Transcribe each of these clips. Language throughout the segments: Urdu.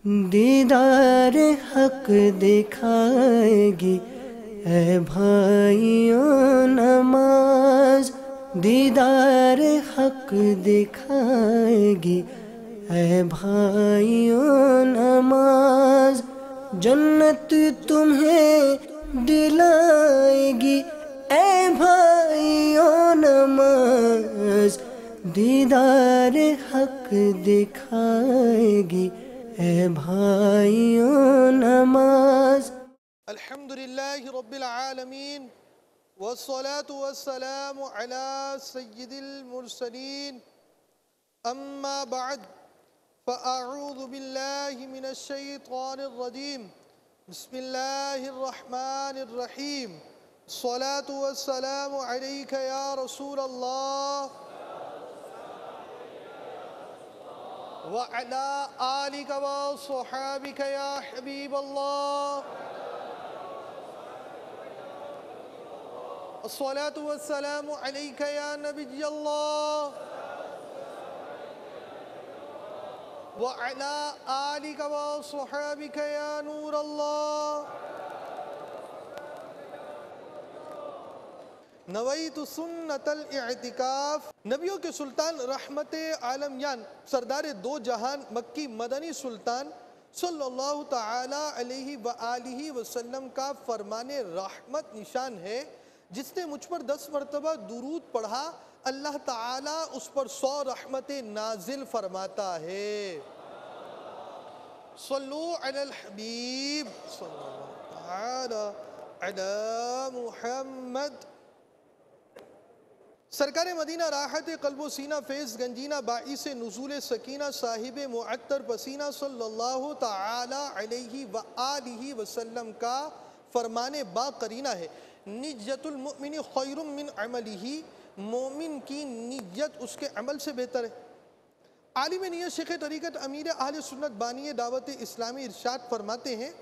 دیدار حق دکھائے گی اے بھائیوں نماز، دیدار حق دکھائے گی اے بھائیوں نماز، جنت تمہیں دلائے گی اے بھائیوں نماز، دیدار حق دکھائے گی اے بھائیوں نماز۔ الحمدللہ رب العالمین والصلاة والسلام على سید المرسلین، اما بعد فاعوذ باللہ من الشیطان الرجیم، بسم اللہ الرحمن الرحیم، الصلاة والسلام علیک یا رسول اللہ وعلى آلك وصحابك يا حبيب الله، الصلاة والسلام عليك يا نبي الله وعلى آلك وصحابك يا نور الله، نویت سنت الاعتکاف۔ نبیوں کے سلطان رحمت عالمیان سردار دو جہان مکی مدنی سلطان صلی اللہ تعالی علیہ وآلہ وسلم کا فرمان رحمت نشان ہے، جس نے مجھ پر 10 مرتبہ درود پڑھا اللہ تعالی اس پر 100 رحمتیں نازل فرماتا ہے۔ صلو علی الحبیب صلی اللہ تعالی علی محمد۔ سرکار مدینہ راحت قلب و سینہ فیض گنجینہ باعث نزول سکینہ صاحب معطر پسینہ صلی اللہ تعالی علیہ وآلہ وسلم کا فرمان با قرینہ ہے، نیت المؤمن خیر من عملہ، مومن کی نیت اس کے عمل سے بہتر ہے۔ عالم نیت شیخ طریقت امیر اہل سنت بانی دعوت اسلامی ارشاد فرماتے ہیں،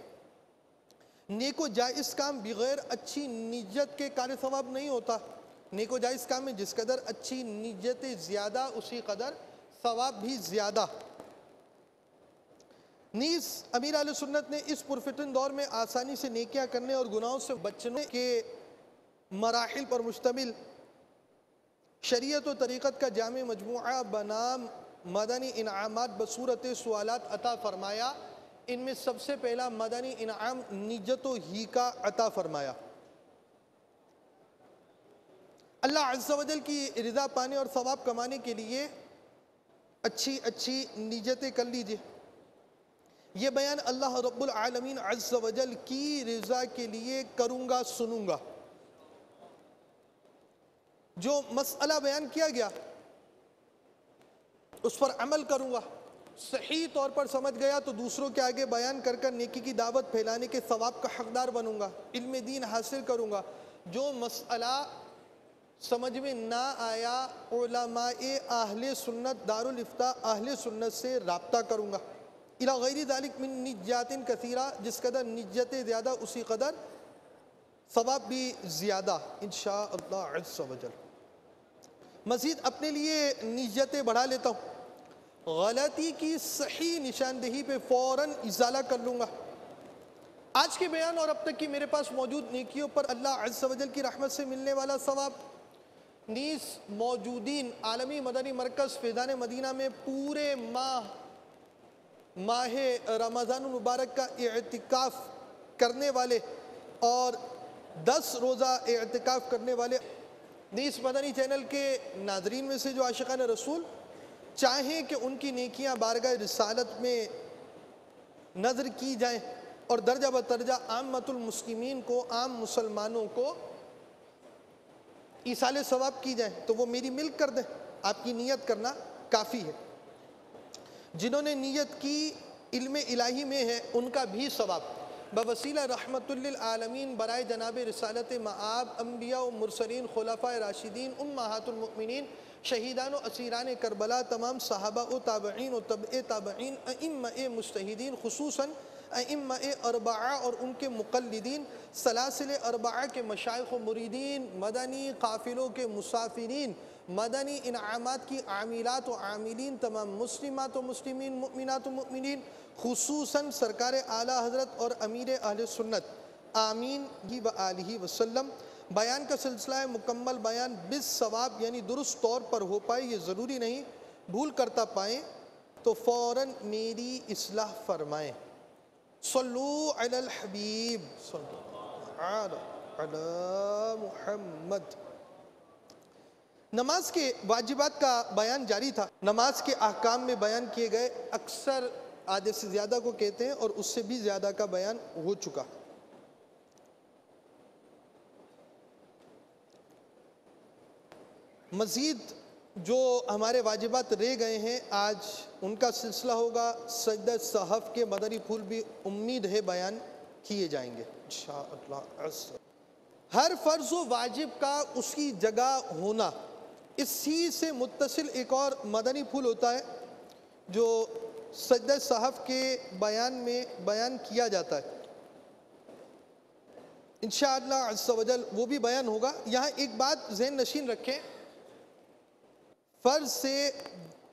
نیک و جائز کام بغیر اچھی نیت کے کار ثواب نہیں ہوتا۔ نیک و جائز کام میں جس قدر اچھی نیت زیادہ اسی قدر ثواب بھی زیادہ۔ نیز امیر اہل سنت نے اس پرفتن دور میں آسانی سے نیکیاں کرنے اور گناہوں سے بچنے کے مراحل پر مشتمل شریعت و طریقت کا جامع مجموعہ بنام مدنی انعامات بصورت سوالات عطا فرمایا۔ ان میں سب سے پہلا مدنی انعام نیت و ہی کا عطا فرمایا۔ اللہ عز و جل کی رضا پانے اور ثواب کمانے کے لیے اچھی نیتیں کر لیجئے۔ یہ بیان اللہ رب العالمین عز و جل کی رضا کے لیے کروں گا سنوں گا۔ جو مسئلہ بیان کیا گیا اس پر عمل کروں گا، صحیح طور پر سمجھ گیا تو دوسروں کے آگے بیان کر کر نیکی کی دعوت پھیلانے کے ثواب کا حقدار بنوں گا، علم دین حاصل کروں گا۔ جو مسئلہ سمجھ میں نہ آیا علماء اہل سنت دارالافتاء اہل سنت سے رابطہ کروں گا۔ الی غیر ذالک من نیات کثیرہ، جس قدر نیتیں زیادہ اسی قدر ثواب بھی زیادہ انشاءاللہ عز و جل۔ مزید اپنے لیے نیتیں بڑھا لیتا ہوں، غلطی کی صحیح نشاندہی پہ فوراً ازالہ کر لوں گا۔ آج کے بیان اور اب تک کی میرے پاس موجود نیکیوں پر اللہ عز و جل کی رحمت سے ملنے والا ثواب، نیز موجودین عالمی مدنی مرکز فیضان مدینہ میں پورے ماہ رمضان المبارک کا اعتکاف کرنے والے اور 10 روزہ اعتکاف کرنے والے، نیز مدنی چینل کے ناظرین میں سے جو عاشقان رسول چاہیں کہ ان کی نیکیاں بارگاہ رسالت میں نظر کی جائیں اور درجہ بدرجہ عامت المسلمین کو، عام مسلمانوں کو ایصال ثواب کی جائیں تو وہ میری ملک کر دیں۔ آپ کی نیت کرنا کافی ہے۔ جنہوں نے نیت کی علم الہی میں ہے ان کا بھی ثواب بوسیلہ رحمت للعالمین برائے جناب رسالت مآب انبیاء و مرسلین، خلفاء راشدین، امہات المؤمنین، شہیدان و اسیران کربلا، تمام صحابہ و تابعین و تبع تابعین، ائمہ مجتہدین، خصوصاً ائمہ اربعہ اور ان کے مقلدین، سلاسل اربعہ کے مشائخ و مریدین، مدنی قافلوں کے مسافرین، مدنی انعامات کی عاملات و عاملین، تمام مسلمات و مسلمین، مؤمنات و مؤمنین، خصوصاً سرکار اعلیٰ حضرت اور امیر اہل سنت آمین و آلہ وسلم، بیان کا سلسلہ ہے مکمل بیان بالصواب، یعنی درست طور پر ہو پائے، یہ ضروری نہیں، بھول کرتا پائیں تو فوراً میری اصلاح فرمائیں۔ صلو علی الحبیب صلی علی محمد۔ نماز کے واجبات کا بیان جاری تھا۔ نماز کے احکام میں بیان کیے گئے اکثر آدھے سے زیادہ کو کہتے ہیں اور اس سے بھی زیادہ کا بیان ہو چکا۔ مزید جو ہمارے واجبات رہ گئے ہیں آج ان کا سلسلہ ہوگا۔ سجدہ صحف کے مدنی پھول بھی امید ہے بیان کیے جائیں گے انشاءاللہ۔ ہر فرض و واجب کا اس کی جگہ ہونا، اسی سے متصل ایک اور مدنی پھول ہوتا ہے جو سجدہ صحف کے بیان میں بیان کیا جاتا ہے، انشاءاللہ عز و جل وہ بھی بیان ہوگا۔ یہاں ایک بات ذہن نشین رکھیں، فرض سے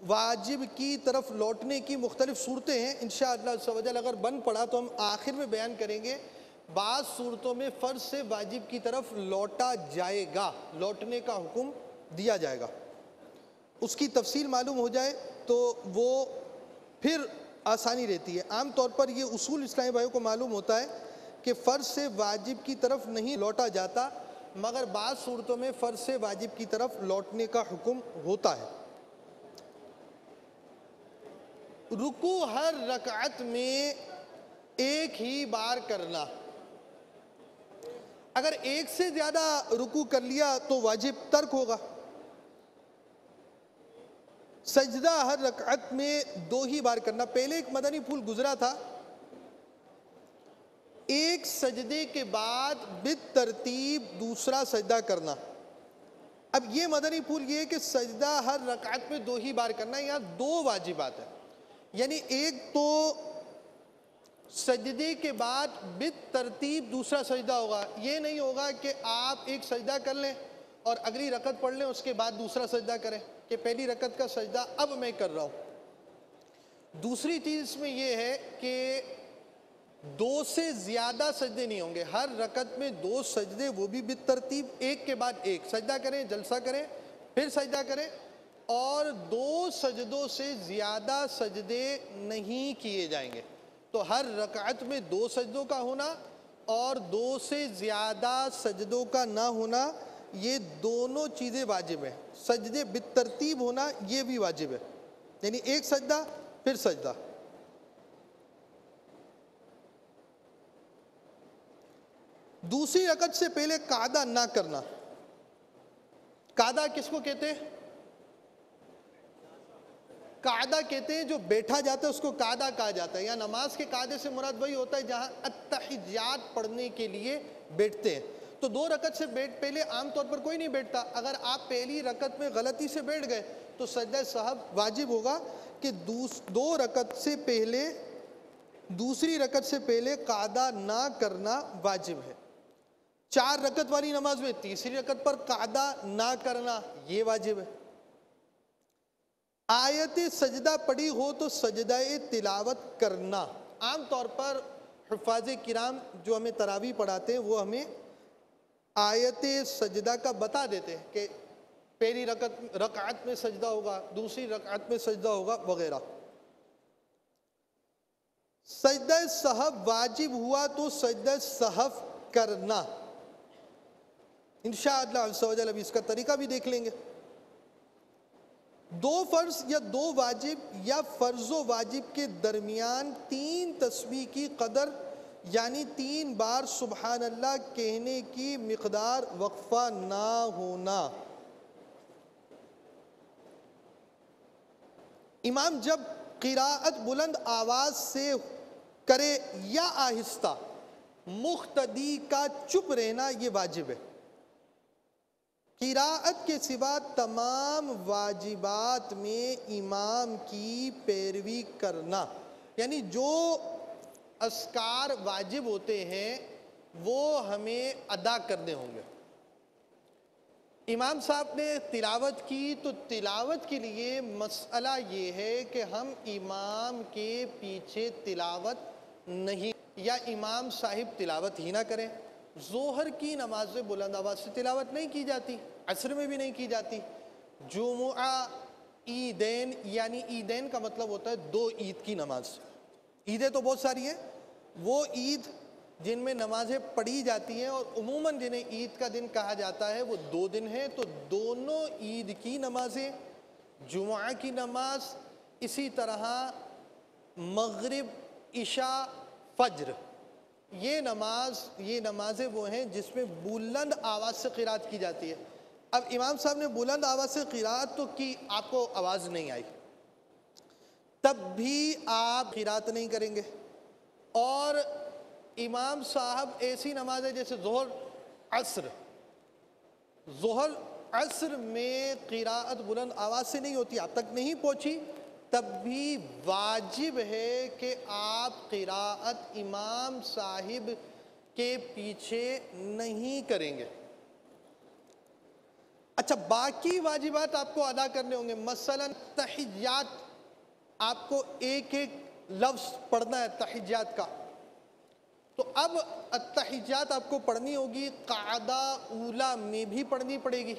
واجب کی طرف لوٹنے کی مختلف صورتیں ہیں، انشاءاللہ عز و جل اگر بن پڑا تو ہم آخر میں بیان کریں گے۔ بعض صورتوں میں فرض سے واجب کی طرف لوٹا جائے گا، لوٹنے کا حکم دیا جائے گا، اس کی تفصیل معلوم ہو جائے تو وہ پھر آسانی رہتی ہے۔ عام طور پر یہ اصول اسلامی بھائیوں کو معلوم ہوتا ہے کہ فرض سے واجب کی طرف نہیں لوٹا جاتا، مگر بعض صورتوں میں فرض سے واجب کی طرف لوٹنے کا حکم ہوتا ہے۔ رکوع ہر رکعت میں ایک ہی بار کرنا، اگر ایک سے زیادہ رکوع کر لیا تو واجب ترک ہوگا۔ سجدہ ہر رکعت میں 2 ہی بار کرنا، پہلے ایک مدنی پھول گزرا تھا، ایک سجدے کے بعد بالترتیب دوسرا سجدہ کرنا۔ اب یہ مدنی پھول یہ ہے کہ سجدہ ہر رکعت میں 2 ہی بار کرنا، یہاں 2 واجبات ہیں، یعنی ایک تو سجدے کے بعد بالترتیب دوسرا سجدہ ہوگا، یہ نہیں ہوگا کہ آپ ایک سجدہ کر لیں اور اگلی رکعت پڑھ لیں اس کے بعد دوسرا سجدہ کریں کہ پہلی رکعت کا سجدہ اب میں کر رہا ہوں۔ دوسری چیز اس میں یہ ہے کہ 2 سے زیادہ سجدے نہیں ہوں گے، ہر رکعت میں 2 سجدے، وہ بھی بالترتیب ایک کے بعد ایک سجدہ کریں، جلسہ کریں، پھر سجدہ کریں، اور 2 سجدوں سے زیادہ سجدے نہیں کیے جائیں گے۔ تو ہر رکعت میں 2 سجدوں کا ہونا اور 2 سے زیادہ سجدوں کا نہ ہونا، یہ دونوں چیزیں واجب ہیں۔ سجدے بالترتیب ہونا یہ بھی واجب ہے، یعنی ایک سجدہ پھر سجدہ۔ دوسری رکعت سے پہلے قعدہ نہ کرنا۔ قعدہ کس کو کہتے ہیں؟ قعدہ کہتے ہیں جو بیٹھا جاتا ہے اس کو قعدہ کہا جاتا ہے، یا نماز کے قعدے سے مراد وہی ہوتا ہے جہاں التحیات پڑھنے کے لیے بیٹھتے ہیں۔ تو 2 رکعت سے پہلے عام طور پر کوئی نہیں بیٹھتا، اگر آپ پہلی رکعت میں غلطی سے بیٹھ گئے تو سجدہ سہو واجب ہوگا کہ 2 رکعت سے پہلے، دوسری رکعت سے پہلے قعدہ نہ کرنا واجب ہے۔ 4 رکعت والی نماز میں تیسری رکعت پر قعدہ نہ کرنا یہ واجب ہے۔ آیت سجدہ پڑھی ہو تو سجدہ تلاوت کرنا۔ عام طور پر حفاظ کرام جو ہمیں تراویح پڑھاتے ہیں وہ ہمیں آیت سجدہ کا بتا دیتے ہیں کہ پہلی رکعت میں سجدہ ہوگا، دوسری رکعت میں سجدہ ہوگا وغیرہ۔ سجدہ سہو واجب ہوا تو سجدہ سہو کرنا، انشاءاللہ عز و جل ابھی اس کا طریقہ بھی دیکھ لیں گے۔ 2 فرض یا 2 واجب یا فرض و واجب کے درمیان 3 تسبیح کی قدر، یعنی 3 بار سبحان اللہ کہنے کی مقدار وقفہ نہ ہونا۔ امام جب قراءت بلند آواز سے کرے یا آہستہ، مقتدی کا چپ رہنا یہ واجب ہے۔ قراءت کے سوا تمام واجبات میں امام کی پیروی کرنا، یعنی جو اذکار واجب ہوتے ہیں وہ ہمیں ادا کرنے ہوں گے۔ امام صاحب نے تلاوت کی تو تلاوت کے لیے مسئلہ یہ ہے کہ ہم امام کے پیچھے تلاوت نہیں، یا امام صاحب تلاوت ہی نہ کریں۔ ظہر کی نماز میں بلند آواز سے تلاوت نہیں کی جاتی، عصر میں بھی نہیں کی جاتی۔ جمعہ، عیدین، یعنی عیدین کا مطلب ہوتا ہے دو عید کی نماز۔ عیدیں تو بہت ساری ہیں، وہ عید جن میں نمازیں پڑھی جاتی ہیں اور عموماً جنہیں عید کا دن کہا جاتا ہے وہ 2 دن ہیں، تو دونوں عید کی نمازیں، جمعہ کی نماز، اسی طرح مغرب، عشاء، فجر، یہ نمازیں وہ ہیں جس میں بلند آواز سے قرات کی جاتی ہے۔ اب امام صاحب نے بلند آواز سے قرات تو کی، آپ کو آواز نہیں آئی، تب بھی آپ قرات نہیں کریں گے۔ اور امام صاحب ایسی نماز ہے جیسے ظہر عصر میں قراءت بلند آواز سے نہیں ہوتی، آپ تک نہیں پہنچی، تب بھی واجب ہے کہ آپ قراءت امام صاحب کے پیچھے نہیں کریں گے۔ اچھا، باقی واجبات آپ کو ادا کرنے ہوں گے، مثلا تحیات، آپ کو ایک ایک لفظ پڑھنا ہے تحیات کا، تو اب التحیات آپ کو پڑھنی ہوگی، قاعدہ اولا میں بھی پڑھنی پڑے گی،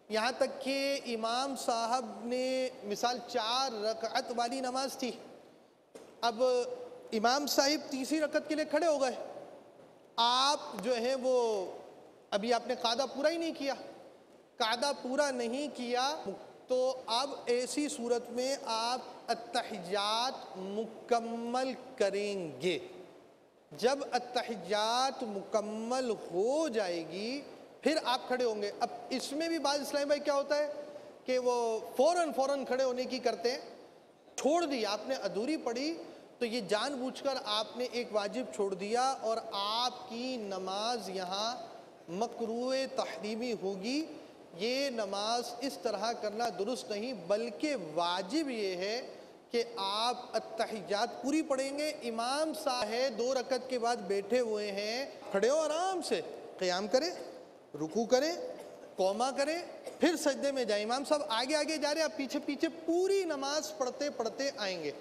یہاں تک کہ امام صاحب نے مثال 4 رکعت والی نماز تھی، اب امام صاحب تیسری رکعت کے لیے کھڑے ہو گئے، آپ جو ہے وہ ابھی آپ نے قاعدہ پورا ہی نہیں کیا، قاعدہ پورا نہیں کیا تو اب ایسی صورت میں آپ التحیات مکمل کریں گے۔ جب التحیات مکمل ہو جائے گی پھر آپ کھڑے ہوں گے۔ اب اس میں بھی بعض اسلامی بھائی کیا ہوتا ہے کہ وہ فوراً کھڑے ہونے کی کرتے ہیں، چھوڑ دی آپ نے ادھوری پڑھی تو یہ جان بوجھ کر آپ نے ایک واجب چھوڑ دیا اور آپ کی نماز یہاں مکروہ تحریمی ہوگی۔ یہ نماز اس طرح کرنا درست نہیں، بلکہ واجب یہ ہے کہ آپ التحیات پوری پڑھیں گے۔ امام صاحب 2 رکعت کے بعد بیٹھے ہوئے ہیں، کھڑے ہو آرام سے قیام کریں، رکوع کریں، قوما کریں، پھر سجدے میں جائیں۔ امام صاحب آگے آگے جا رہے ہیں، آپ پیچھے پیچھے پوری نماز پڑھتے پڑھتے آئیں گے۔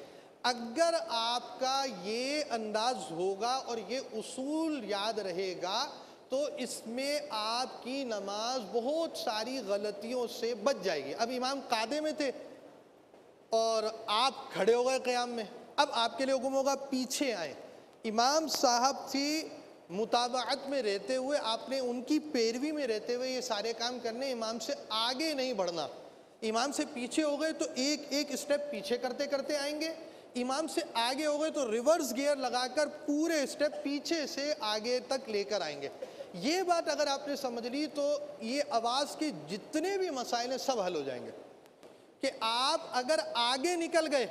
اگر آپ کا یہ انداز ہوگا اور یہ اصول یاد رہے گا تو اس میں آپ کی نماز بہت ساری غلطیوں سے بچ جائے گی۔ اب امام قاعدے میں تھے اور آپ کھڑے ہو گئے قیام میں، اب آپ کے لیے حکم ہوگا پیچھے آئیں۔ امام صاحب کی متابعت میں رہتے ہوئے، آپ نے ان کی پیروی میں رہتے ہوئے یہ سارے کام کرنے، امام سے آگے نہیں بڑھنا۔ امام سے پیچھے ہو گئے تو ایک ایک اسٹیپ پیچھے کرتے کرتے آئیں گے، امام سے آگے ہو گئے تو ریورس گیئر لگا کر پورے اسٹیپ پیچھے سے آگے تک لے کر آئیں گے۔ یہ بات اگر آپ نے سمجھ لی تو یہ آواز کے جتنے بھی مسائل ہیں سب حل ہو جائیں گے، کہ آپ اگر آگے نکل گئے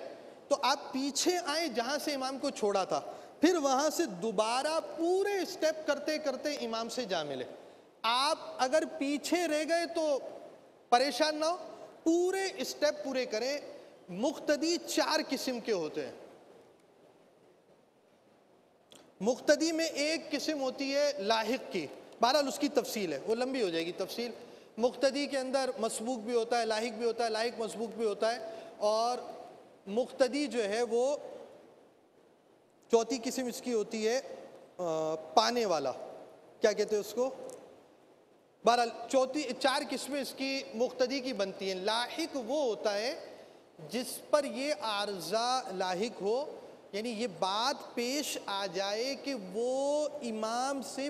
تو آپ پیچھے آئیں جہاں سے امام کو چھوڑا تھا، پھر وہاں سے دوبارہ پورے اسٹیپ کرتے کرتے امام سے جا ملے۔ آپ اگر پیچھے رہ گئے تو پریشان نہ ہو، پورے اسٹیپ پورے کریں۔ مقتدی 4 قسم کے ہوتے ہیں۔ مقتدی میں ایک قسم ہوتی ہے لاحق کی، بہرحال اس کی تفصیل ہے، وہ لمبی ہو جائے گی تفصیل۔ مقتدی کے اندر مسبوق بھی ہوتا ہے، لاحق بھی ہوتا ہے، لاحق مسبوق بھی ہوتا ہے، اور مقتدی جو ہے وہ چوتھی قسم اس کی ہوتی ہے پانے والا، کیا کہتے ہیں اس کو؟ بہرحال 4 قسمیں اس کی مقتدی کی بنتی ہیں۔ لاحق وہ ہوتا ہے جس پر یہ عارضہ لاحق ہو، یعنی یہ بات پیش آ جائے کہ وہ امام سے